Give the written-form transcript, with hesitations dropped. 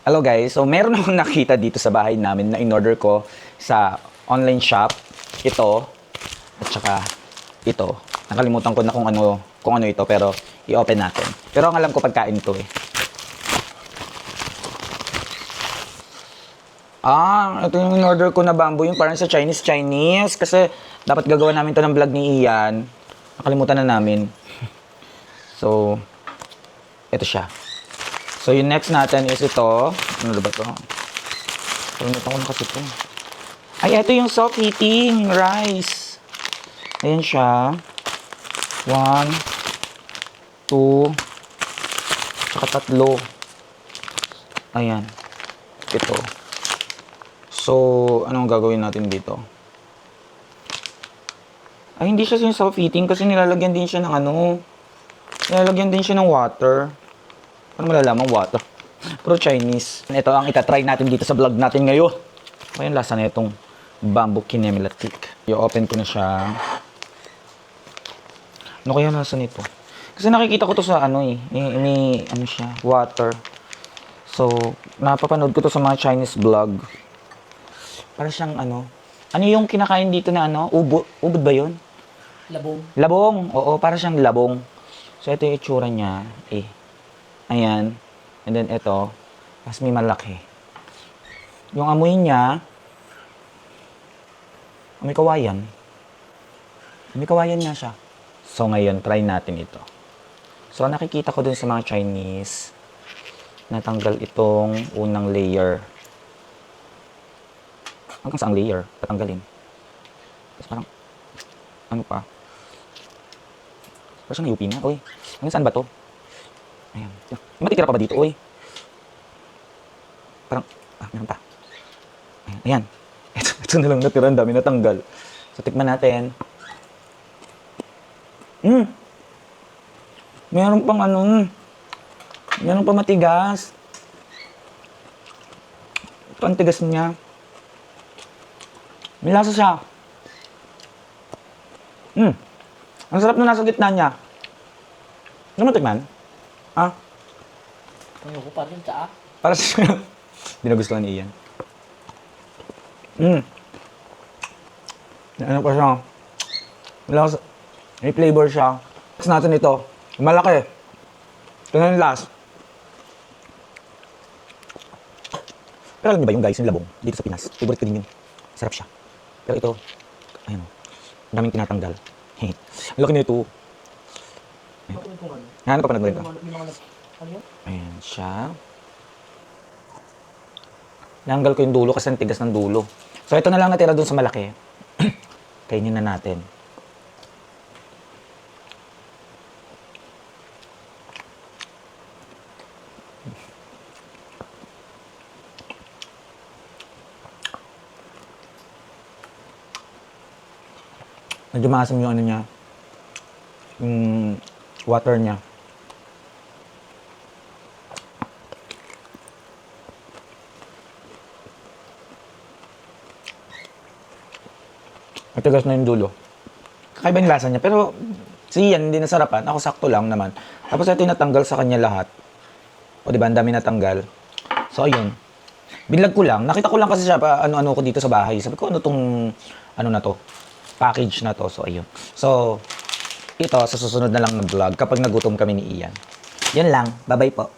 Hello guys, so meron akong nakita dito sa bahay namin na in-order ko sa online shop. Ito, at saka ito. Nakalimutan ko na kung ano ito, pero i-open natin. Pero ang alam ko pagkain to eh. Ito yung in-order ko na bamboo, yung parang sa Chinese. Kasi dapat gagawa namin to ng vlog ni Ian. Nakalimutan na namin. So, ito siya. So, yung next natin is ito. Ano ba ito? Kalimutan ko na kasi ito. Ay, ito yung soft eating rice. Ayan siya. 1, 2, saka 3. Ayan. Ito. So, anong gagawin natin dito? Ay, hindi siya yung soft eating kasi nilalagyan din siya ng nilalagyan din siya ng water. Paano malalaman water? Pero Chinese. Ito ang itatry natin dito sa vlog natin ngayon. Ayun, lasa na itong bamboo kinemilatik. I-open ko na siya. Ano kaya lasa nito? Kasi nakikita ko to sa may siya, water. So, napapanood ko to sa mga Chinese vlog. Para siyang ano yung kinakain dito na ubod ba yun? Labong. Oo, para siyang labong. So, ito yung itsura niya. Ayan. And then, ito. Mas may malaki. Yung amoy niya, amoy kawayan. Amoy kawayan nga siya. So, ngayon, try natin ito. So, nakikita ko dun sa mga Chinese, natanggal itong unang layer. Hanggang saang layer? Tatanggalin. Tapos parang, ano pa? Parang siyang UP na. Uy, hanggang saan ba to? Ayan. May matitira pa ba dito? Uy. Parang, meron pa. Ayan. Ito na lang natira. Ang dami natanggal. So, tikman natin. Meron pang meron pang matigas. Ito ang tigas niya. May lasa siya. Ang sarap na nasa gitna niya. Ano mo tikman? Ayoko pa rin sa Para sa hindi nagustuhan ni Ian. Ano pa siya? May flavor siya. Next natin ito. Malaki. Ito na yung last. Pero alam niyo ba yung guys, yung labong dito sa Pinas? Favorite ko din yun. Sarap siya. Pero ito, ayun o. Daming tinatanggal. Ang laki nito. Ano pa panagmulin ko? Ayan siya. Nanggal ko yung dulo kasi ang tigas ng dulo. So, ito na lang natira dun sa malaki. Kainin na natin. Medyo maasim yung niya. Yung water niya. Matigas na yung dulo. Kakaiba yung lasa niya. Pero, si Ian, hindi nasarapan. Ako sakto lang naman. Tapos ito yung natanggal sa kanya lahat. O diba, ang dami natanggal. So, ayun. Binlag ko lang. Nakita ko lang kasi siya pa ano ko dito sa bahay. Sabi ko, ano tong, na to? Package na to. So, ayun. So, ito, sa susunod na lang na vlog kapag nagutom kami ni Ian. Yan lang. Bye-bye po.